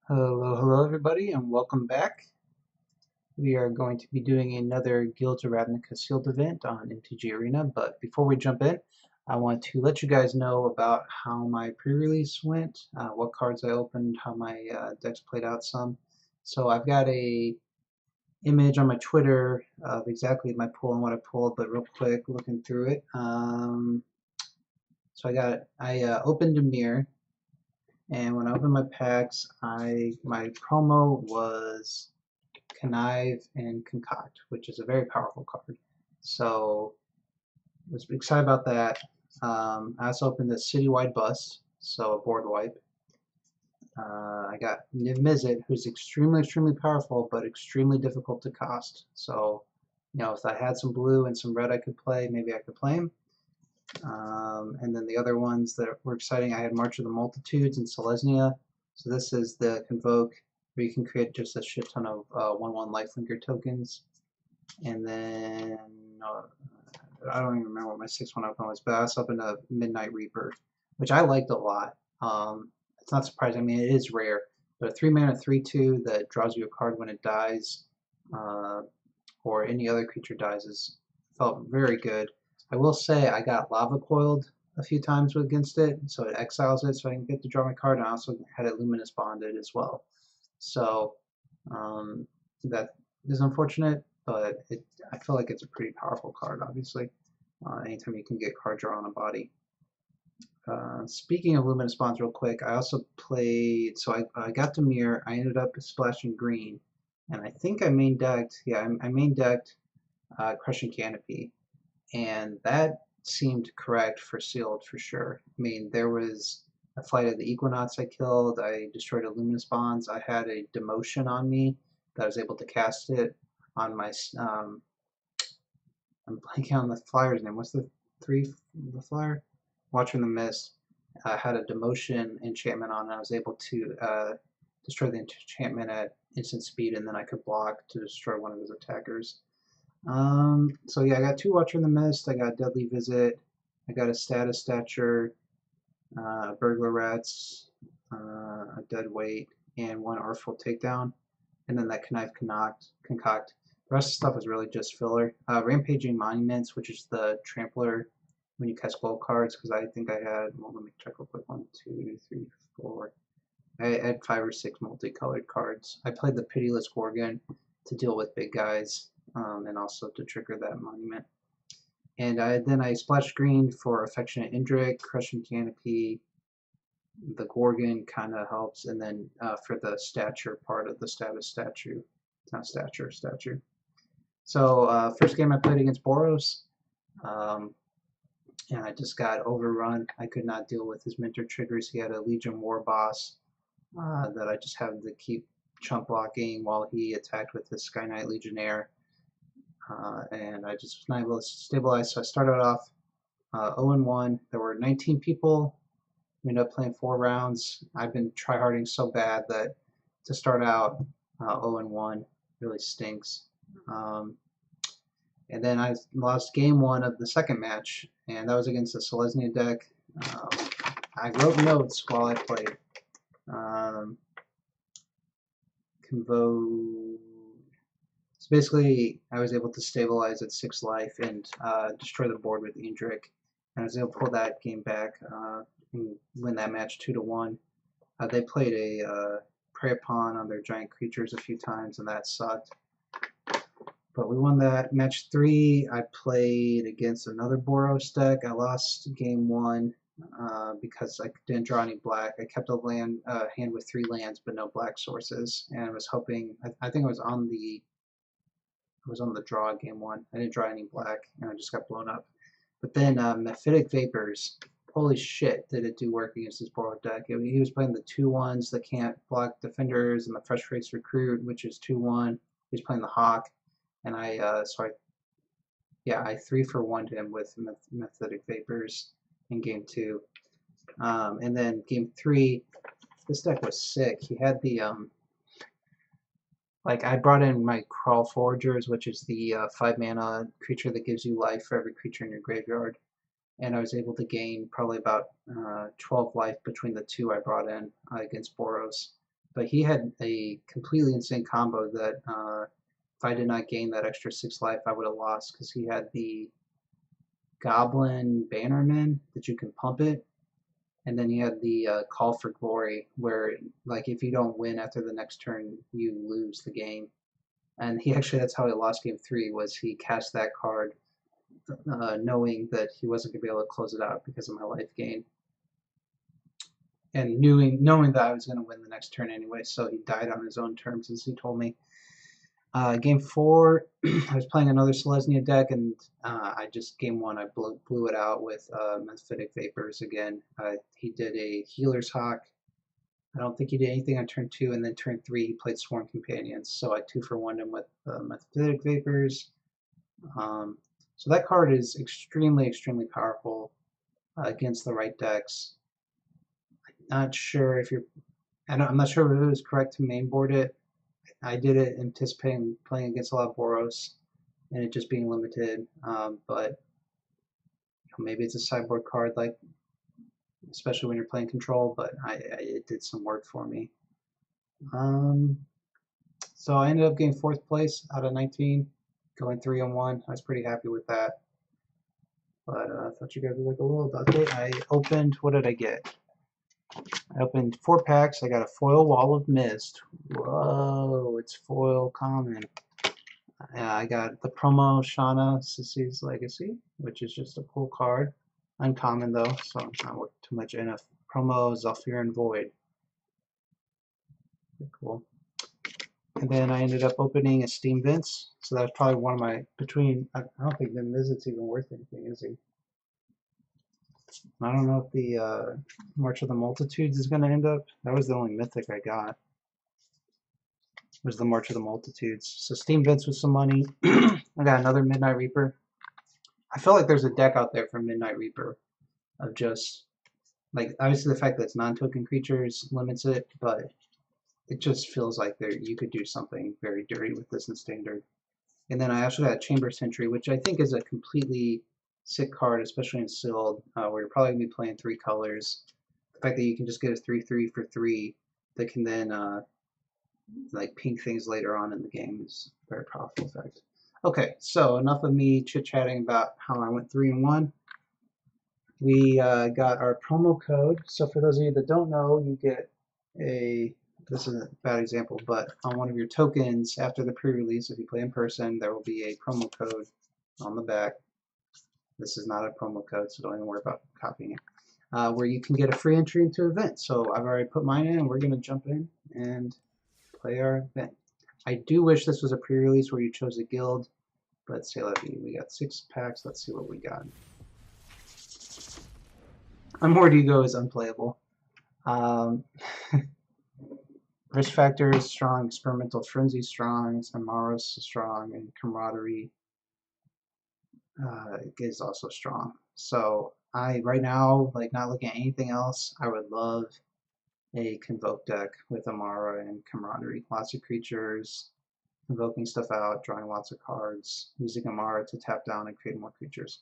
Hello everybody, and welcome back. We are going to be doing another Guilds of Ravnica sealed event on MTG Arena, but before we jump in, I want to let you guys know about how my pre-release went, what cards I opened, how my decks played out some. So I've got a image on my Twitter of exactly my pool and what I pulled, but real quick, looking through it. I opened a mirror. And when I opened my packs, my promo was Connive and Concoct, which is a very powerful card. So I was excited about that. I also opened the Citywide Bus, so a board wipe. I got Niv Mizzet, who's extremely powerful, but extremely difficult to cost. So, if I had some blue and some red I could play, maybe I could play him. And then the other ones that were exciting, I had March of the Multitudes and Selesnya. So this is the Convoke, where you can create just a shit ton of 1/1 lifelinker tokens. And then, I don't even remember what my 6/1 open was, but I also opened a Midnight Reaper, which I liked a lot. It's not surprising, I mean, it is rare, but a 3-mana 3/2 that draws you a card when it dies, or any other creature dies, felt very good. I will say I got Lava Coiled a few times against it, so it exiles it so I can get to draw my card, and I also had it Luminous Bonded as well. So that is unfortunate, but I feel like it's a pretty powerful card, obviously. Anytime you can get card draw on a body. Speaking of Luminous Bonds real quick, I also played, so I got to mirror, I ended up splashing green, and I think I main decked, I main decked Crushing Canopy, and that seemed correct for sealed for sure. I mean, there was a Flight of the Equinox I killed, I destroyed a Luminous Bonds, I had a Demotion on me that I was able to cast it on my, I'm blanking on the flyer's name, what's the flyer? Watching the Mist. I had a Demotion enchantment on, and I was able to destroy the enchantment at instant speed, and then I could block to destroy one of his attackers. So yeah, I got 2 Watcher in the Mist, I got Deadly Visit, I got a Status Stature, Burglar Rats, a Dead Weight, and 1 Artful Takedown, and then that Connive Concoct. The rest of the stuff was really just filler. Rampaging Monuments, which is the Trampler when you cast gold cards, because I think I had, well, let me check real quick, 1, 2, 3, 4. I had 5 or 6 multicolored cards. I played the Pitiless Gorgon to deal with big guys, and also to trigger that monument. And then I splashed green for Affectionate Indrik, Crushing Canopy, the Gorgon kind of helps, and then for the stature part of the status statue, not stature. So first game I played against Boros, and I just got overrun. I could not deal with his mentor triggers. He had a Legion War Boss that I just had to keep chump blocking while he attacked with his Sky Knight Legionnaire, and I just was not able to stabilize. So I started off 0-1. There were 19 people. We ended up playing 4 rounds. I've been tryharding so bad that to start out 0-1 really stinks. And then I lost game 1 of the second match, and that was against the Selesnya deck. I wrote notes while I played. So basically, I was able to stabilize at 6 life and destroy the board with Indrik. And I was able to pull that game back and win that match 2-1. They played a Prey Upon on their giant creatures a few times, and that sucked. But we won that. Match 3, I played against another Boros deck. I lost game 1 because I didn't draw any black. I kept a hand with 3 lands but no black sources, and I was hoping. I think I was on the draw game 1. I didn't draw any black, and I just got blown up. But then Mephitic Vapors. Holy shit, did it do work against this Boros deck. He was playing the 2/1s that can't block defenders, and the Fresh Race Recruit, which is 2/1. He was playing the Hawk. And I 3-for-1'd him with Mephitic Vapors in game 2. And then game 3, this deck was sick. He had the, I brought in my Crawl Foragers, which is the 5-mana creature that gives you life for every creature in your graveyard. And I was able to gain probably about 12 life between the 2 I brought in against Boros. but he had a completely insane combo that if I did not gain that extra 6 life, I would have lost, because he had the Goblin Bannerman that you can pump it, and then he had the Call for Glory, where like if you don't win after the next turn, you lose the game. And he actually, that's how he lost game 3, was he cast that card knowing that he wasn't going to be able to close it out because of my life gain. And knowing that I was going to win the next turn anyway, so he died on his own terms, as he told me. Game 4, I was playing another Selesnya deck, and I just, game 1, I blew it out with Mephitic Vapors again. He did a Healer's Hawk. I don't think he did anything on turn 2, and then turn 3 he played Sworn Companions, so I 2-for-1'd him with Mephitic Vapors. So that card is extremely, extremely powerful against the right decks. Not sure if I'm not sure if it was correct to mainboard it. I did it anticipating playing against a lot of Boros and it just being limited, but maybe it's a sideboard card, like especially when you're playing control. But it did some work for me. So I ended up getting 4th place out of 19, going 3-1. I was pretty happy with that. But I thought you guys would like a little update. I opened, what did I get? I opened 4 packs. I got a foil Wall of Mist. Whoa, it's foil common. I got the promo Shauna Sissy's Legacy, which is just a cool card. Uncommon though, so I'm not working too much in. A promo Zephyr Void. Pretty cool. And then I ended up opening a Steam Vince. So that was probably one of my, I don't think the Mizit's even worth anything, is he? I don't know if the March of the Multitudes is going to end up. That was the only mythic I got. Was the March of the Multitudes. So Steam Vince with some money. I got another Midnight Reaper. I feel like there's a deck out there for Midnight Reaper of just, like, obviously the fact that it's non-token creatures limits it, but it just feels like you could do something very dirty with this in Standard. And then I actually got Chamber Sentry, which I think is a completely sick card, especially in Sealed, where you're probably going to be playing 3 colors. The fact that you can just get a 3/3 for 3 that can then like pink things later on in the game is a very powerful effect. Okay, so enough of me chit-chatting about how I went 3-1. We got our promo code. So for those of you that don't know, you get this is a bad example, but on one of your tokens after the pre-release, if you play in person, there will be a promo code on the back. This is not a promo code, so don't even worry about copying it. Where you can get a free entry into an event. So I've already put mine in, and we're going to jump in and play our event. I do wish this was a pre-release where you chose a guild, but say la vie. We got 6 packs. Let's see what we got. Unmoored Ego is unplayable. Risk Factor is strong, Experimental Frenzy is strong, Amaros is strong, and Camaraderie is also strong. So right now, like, not looking at anything else, I would love a Convoke deck with Amara and Camaraderie. Lots of creatures, convoking stuff out, drawing lots of cards, using Amara to tap down and create more creatures.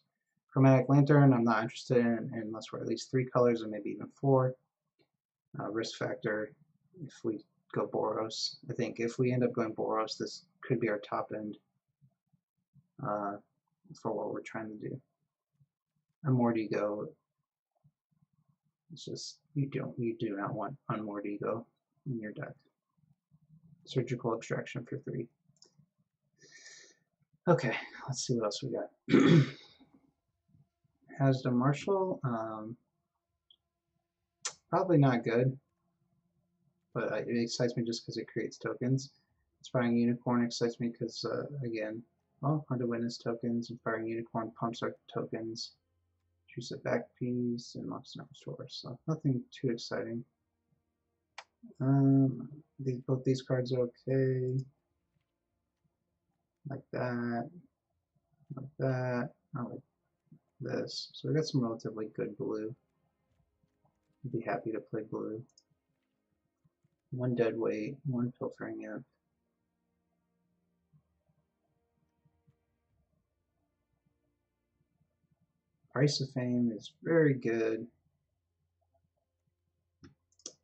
Chromatic Lantern, I'm not interested in unless we're at least 3 colors or maybe even 4. Risk Factor, if we go Boros. I think if we end up going Boros, this could be our top end for what we're trying to do. Unmoored Ego, it's just, you do not want Unmoored Ego in your deck. Surgical Extraction for 3. Okay, let's see what else we got. Hazda Marshall, probably not good, but it excites me just because it creates tokens. Inspiring Unicorn excites me because, again, well, Under Witness tokens, Inspiring Unicorn pumps our tokens, choose a back piece, and Mox and Restore, so nothing too exciting. Both these cards are okay. Like that, like that, I like this. So we got some relatively good blue. I'd be happy to play blue. 1 dead weight, 1 pilfering imp. Price of Fame is very good.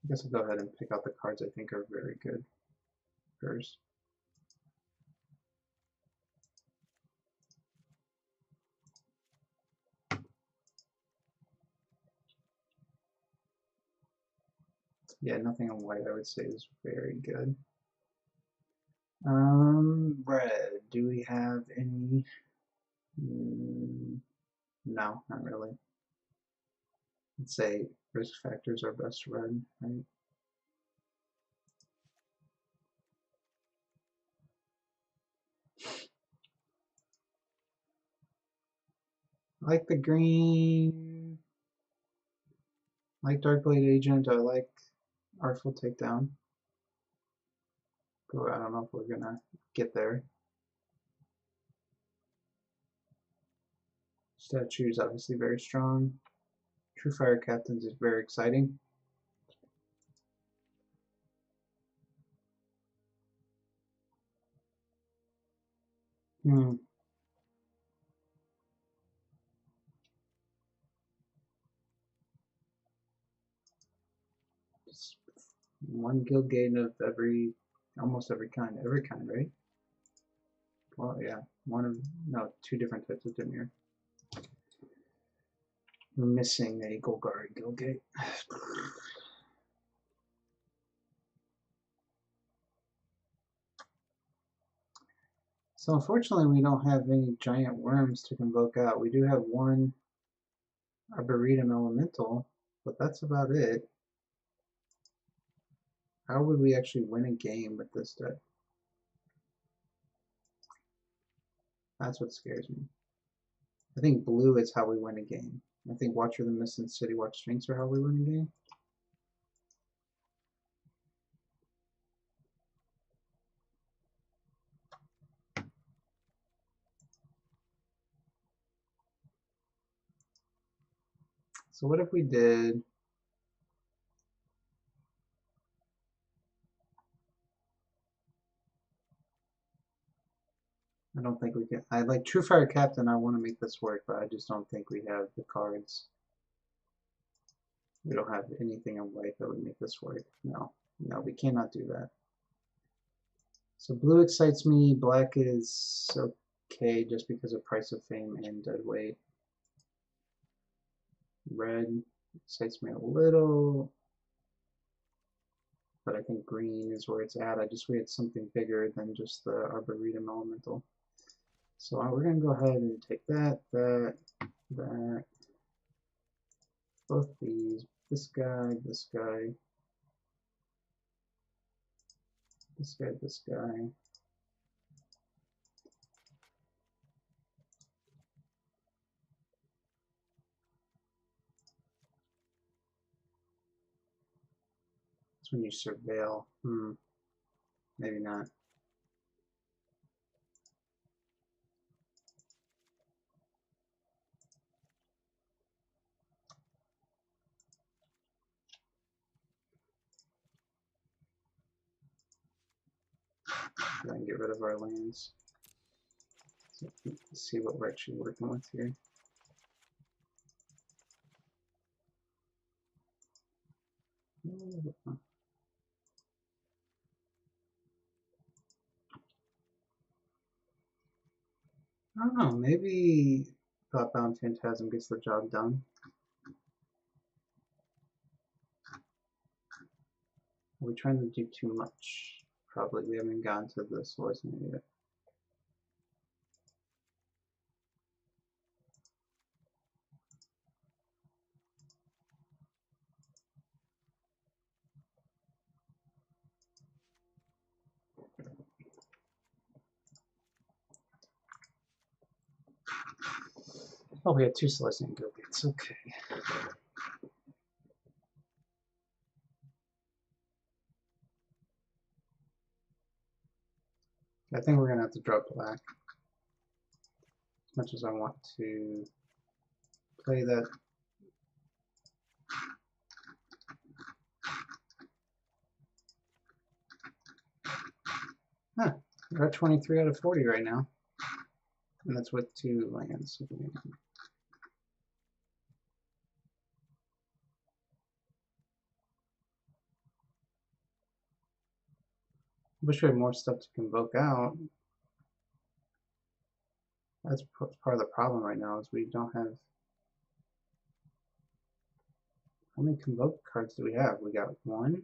I guess I'll go ahead and pick out the cards I think are very good first. Yeah, nothing on white I would say is very good. Red. Do we have any? No, not really. Let's say risk factors are best red, right? I like the green. I like Dark Blade Agent. I like Artful Takedown. But I don't know if we're gonna get there. Statue is obviously very strong. True Fire Captains is very exciting. Just one guild gate of almost every kind, right? Well, yeah, two different types of Dimir. We're missing a Golgari guild gate. So unfortunately, we don't have any giant worms to convoke out. We do have one Arboretum Elemental, but that's about it. How would we actually win a game with this deck? That's what scares me. I think blue is how we win a game. I think Watcher the Mist and City Watch Strengths are how we win a game. So what if we did... I don't think we can... I like True Fire Captain, I want to make this work, but I just don't think we have the cards. We don't have anything in white that would make this work. No, we cannot do that. So blue excites me, black is okay just because of Price of Fame and Deadweight. Red excites me a little, but I think green is where it's at. I just wanted something bigger than just the Arboretum Elemental. So we're going to go ahead and take that, both these, this guy, this guy, this guy, this guy. That's when you surveil. Maybe not. Go ahead and get rid of our lands. So let's see what we're actually working with here. I don't know, maybe Thought-Bound Phantasm gets the job done. Are we trying to do too much? Probably. We haven't gotten to the Swordsman yet. Oh, we have two Celestian Guild Gates. Okay. I think we're going to have to drop black. As much as I want to play that. Huh. We're at 23 out of 40 right now. And that's with two lands. Wish we had more stuff to convoke out. That's part of the problem right now is we don't have. How many convoke cards do we have? We got one.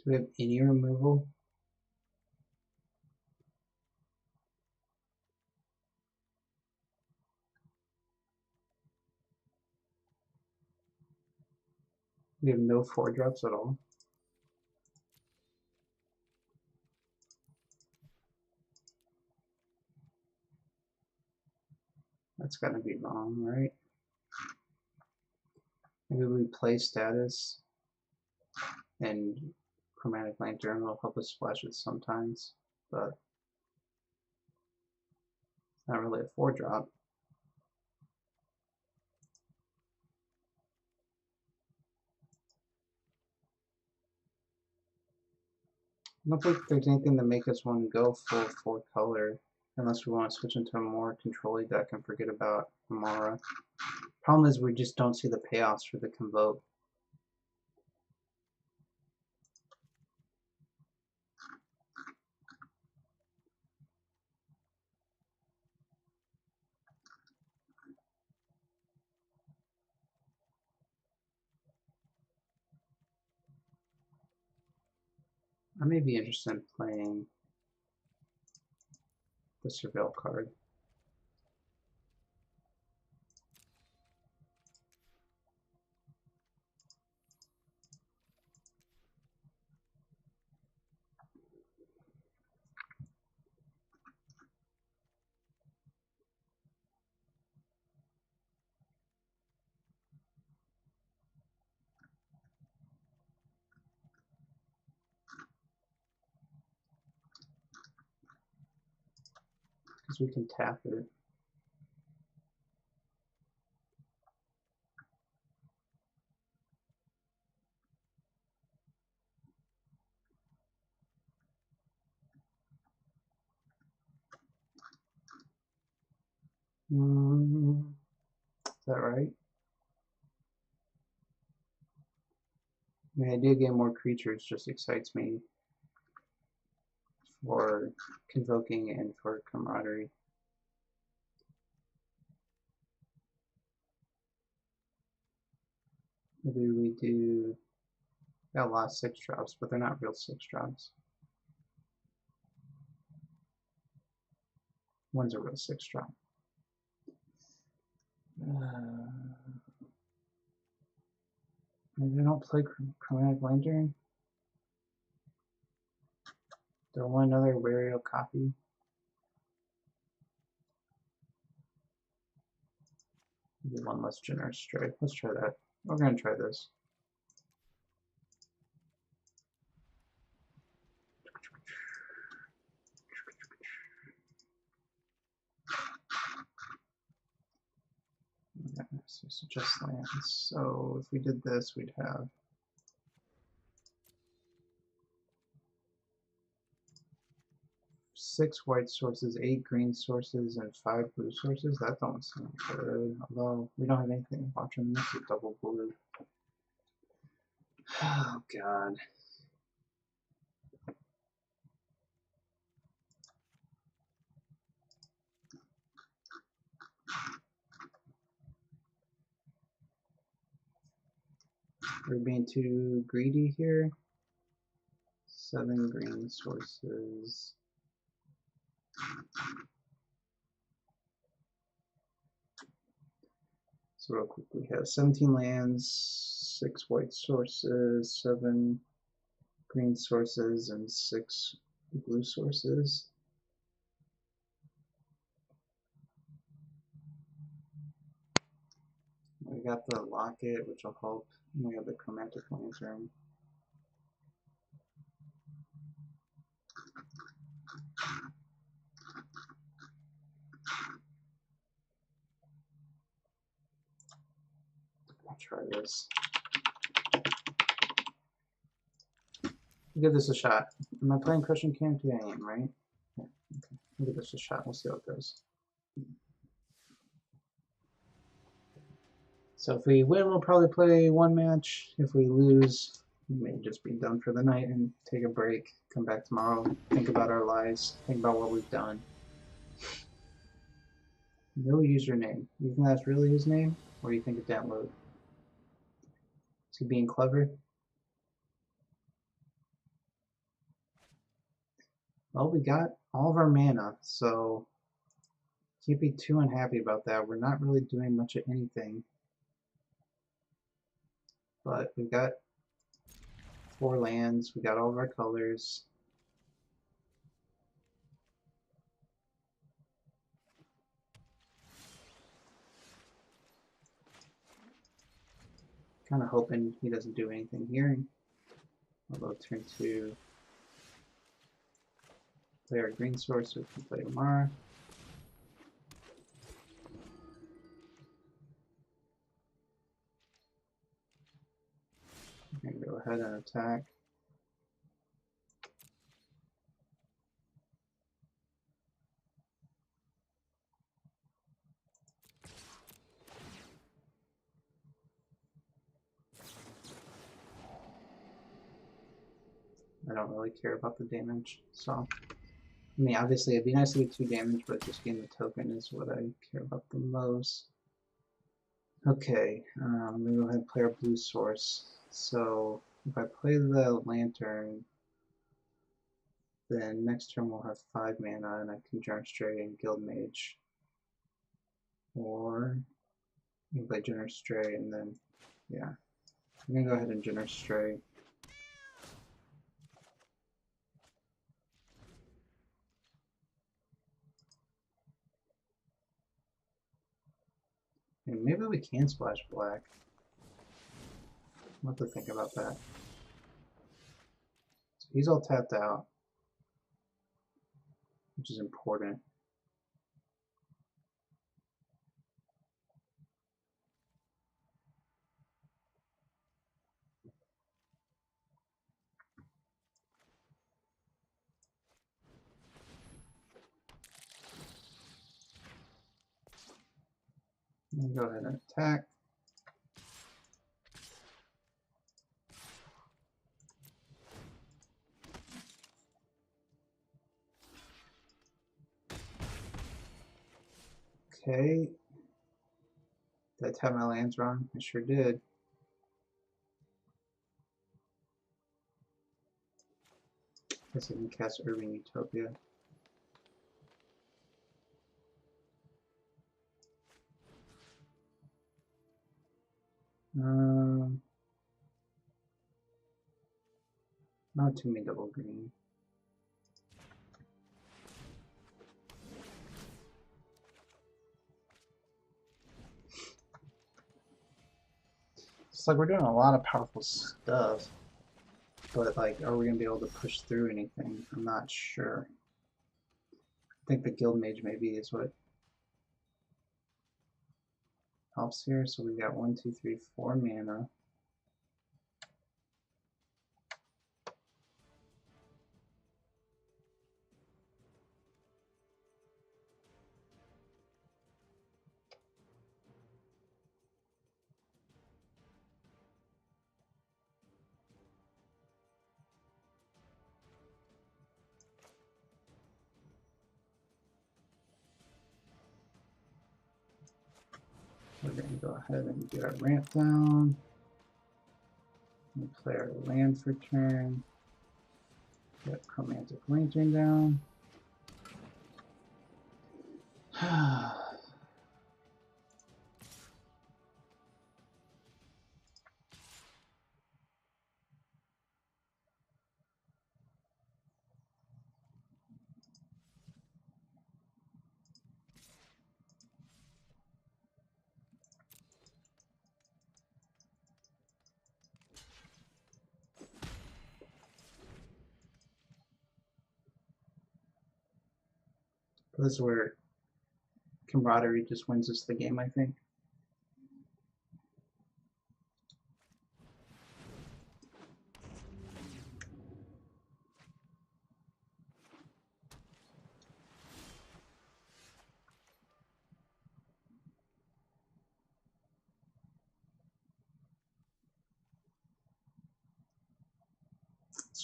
Do we have any removal? We have no 4-drops at all. That's gotta be wrong, right? Maybe we play status and Chromatic Lantern will help us splash it sometimes, but it's not really a 4-drop. I don't think there's anything to make us want to go full 4-color unless we want to switch into a more control-y deck and forget about Amara. Problem is we just don't see the payoffs for the convoke. I may be interested in playing the Surveil card. Because we can tap it. Is that right? The idea of getting more creatures just excites me for convoking and for camaraderie. Maybe we do got a lot of 6-drops, but they're not real 6-drops. One's a real 6-drop. Maybe I don't play Chromatic Lantern. Do I want another Wario copy? Maybe one less generous strike. Let's try that. We're gonna try this. So suggest lands. So if we did this, we'd have 6 white sources, 8 green sources, and 5 blue sources. That don't seem good. Although we don't have anything watching this is double blue. Oh god. We're being too greedy here. 7 green sources. So real quick, we have 17 lands, 6 white sources, 7 green sources, and 6 blue sources. We got the locket, which will help. And we have the chromatic lantern. I'll try this. give this a shot. Am I playing Crushing Camp? Yeah, I am, right? Yeah, okay. We'll give this a shot. We'll see how it goes. So if we win, we'll probably play one match. If we lose, we may just be done for the night and take a break. Come back tomorrow, think about our lives, think about what we've done. No username. You think that's really his name? Or do you think it didn't load? Is he being clever? Well, we got all of our mana, so can't be too unhappy about that. We're not really doing much of anything. But we've got 4 lands, we got all of our colors. Kind of hoping he doesn't do anything here. Although turn 2, play our green source, so we can play Amara. I'm going to go ahead and attack. I don't really care about the damage, so I mean, obviously it'd be nice to get 2 damage, but just getting the token is what I care about the most. Okay, I'm going to go ahead and play our blue source. So if I play the lantern, then next turn we'll have 5 mana and I can General Stray and Guild Mage. Or you can play General Stray and then, yeah. I'm going to go ahead and General Stray. And maybe we can splash black. I'll have to think about that. So he's all tapped out, which is important. Go ahead and attack. Okay. Did I tap my lands wrong? I sure did. Guess I can cast Urban Utopia. Not too many double green. It's like we're doing a lot of powerful stuff, but like, are we gonna be able to push through anything? I'm not sure. I think the Guild Mage maybe is what helps here. So we got 1, 2, 3, 4 mana. We're going to go ahead and get our ramp down. We'll play our land for turn. Get Chromantic Lantern down. This is where Camaraderie just wins us the game, I think.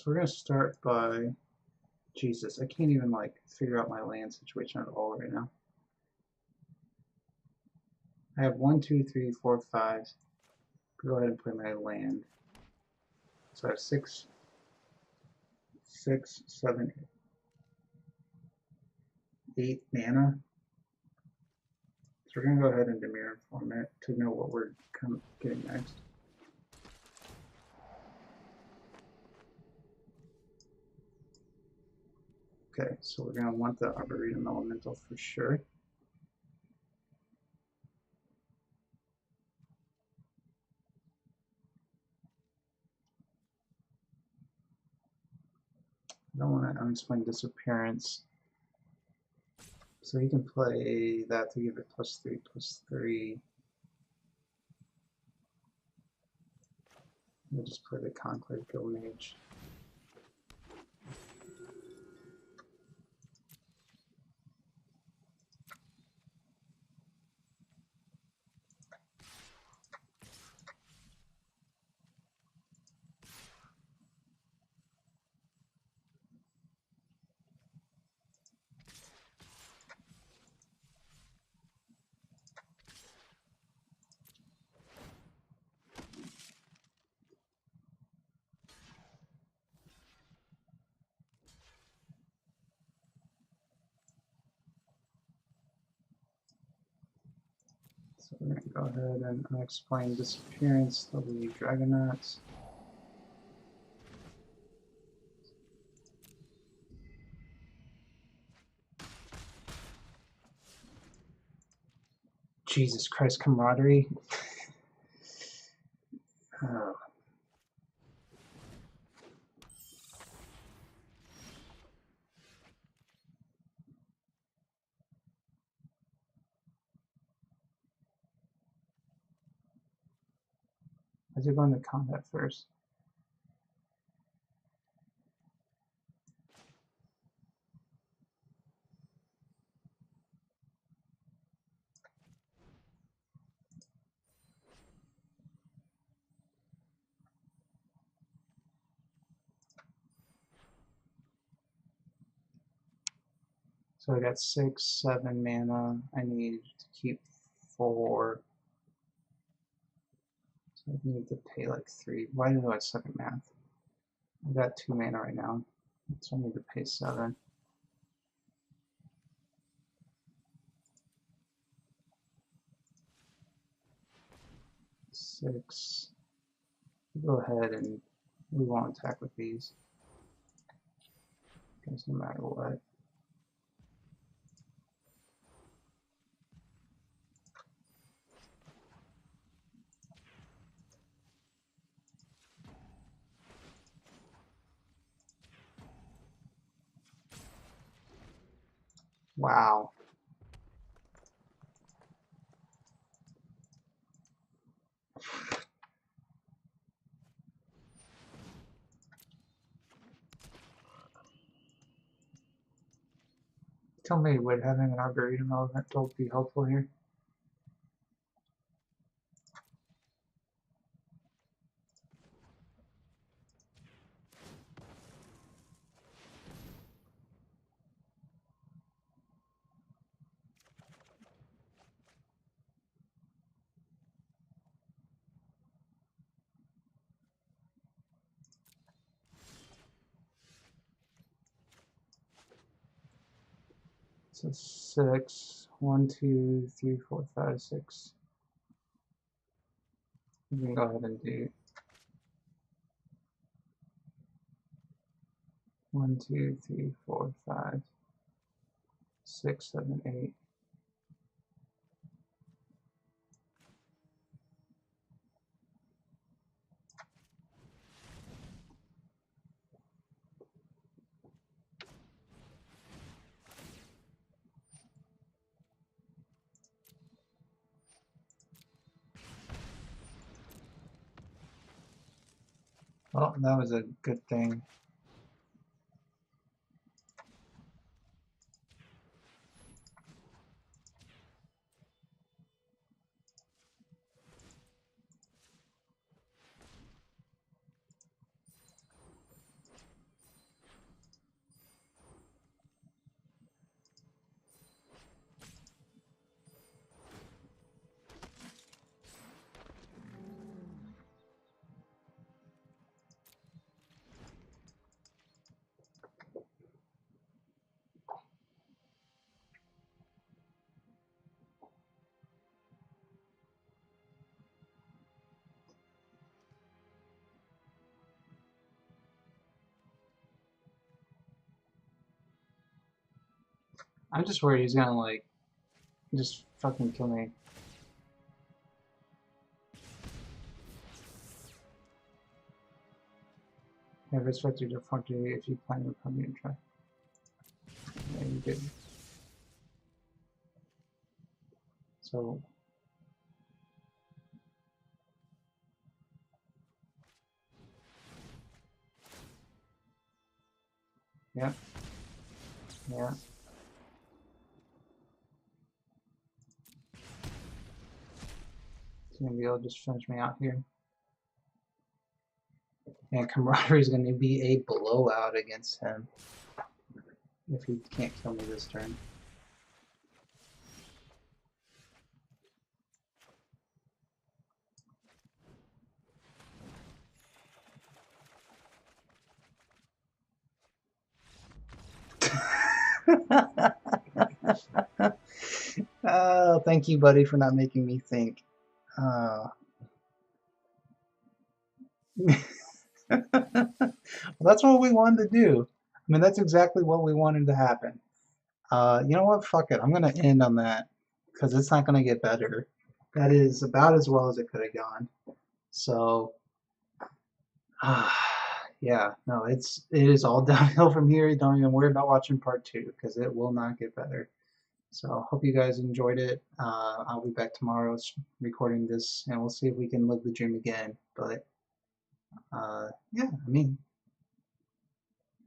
So we're gonna start by, Jesus, I can't even like figure out my land situation at all right now. I have 1, 2, 3, 4, 5. Go ahead and play my land. So I have 6, 7, 8 mana. So we're gonna go ahead and Dimir for a minute to know what we're getting next. Okay, so we're gonna want the Arboretum Elemental for sure. I don't want to unexplained disappearance. So he can play that to give it +3/+3. We'll just play the Conclave Guild Mage. So we're going to go ahead and unexplained disappearance. There'll be Dragonauts. Jesus Christ, Camaraderie. Oh. As you're going to combat first. So I got 6, 7 mana. I need to keep 4. So I need to pay like 3. Why do I suck at math? I got 2 mana right now, so I need to pay 7. 6. Go ahead and we won't attack with these. Because no matter what. Wow. Tell me, would having an Arboretum Elemental be helpful here? So 6, 1, 2, 3, 4, 5, 6. We can go ahead and do 1, 2, 3, 4, 5, 6, 7, 8. Well, that was a good thing. I'm just worried he's gonna like just fucking kill me. Never expect you to fuck you if you plan to come here and try. Yeah, you did. So yeah, yeah. He's gonna be able to just finish me out here. And Camaraderie is gonna be a blowout against him if he can't kill me this turn. Oh, thank you, buddy, for not making me think. Well, that's what we wanted to do. I mean, that's exactly what we wanted to happen. You know what? Fuck it. I'm gonna end on that because it's not gonna get better. That is about as well as it could have gone. So, yeah, no, it is all downhill from here. Don't even worry about watching part two because it will not get better. So, hope you guys enjoyed it. I'll be back tomorrow recording this, and we'll see if we can live the dream again. But yeah, I mean,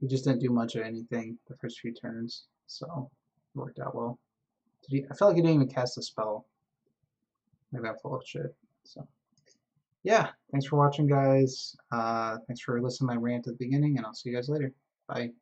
he just didn't do much of anything the first few turns, so it worked out well. I felt like he didn't even cast a spell. Maybe I'm full of shit. So yeah, thanks for watching, guys. Thanks for listening to my rant at the beginning, and I'll see you guys later. Bye.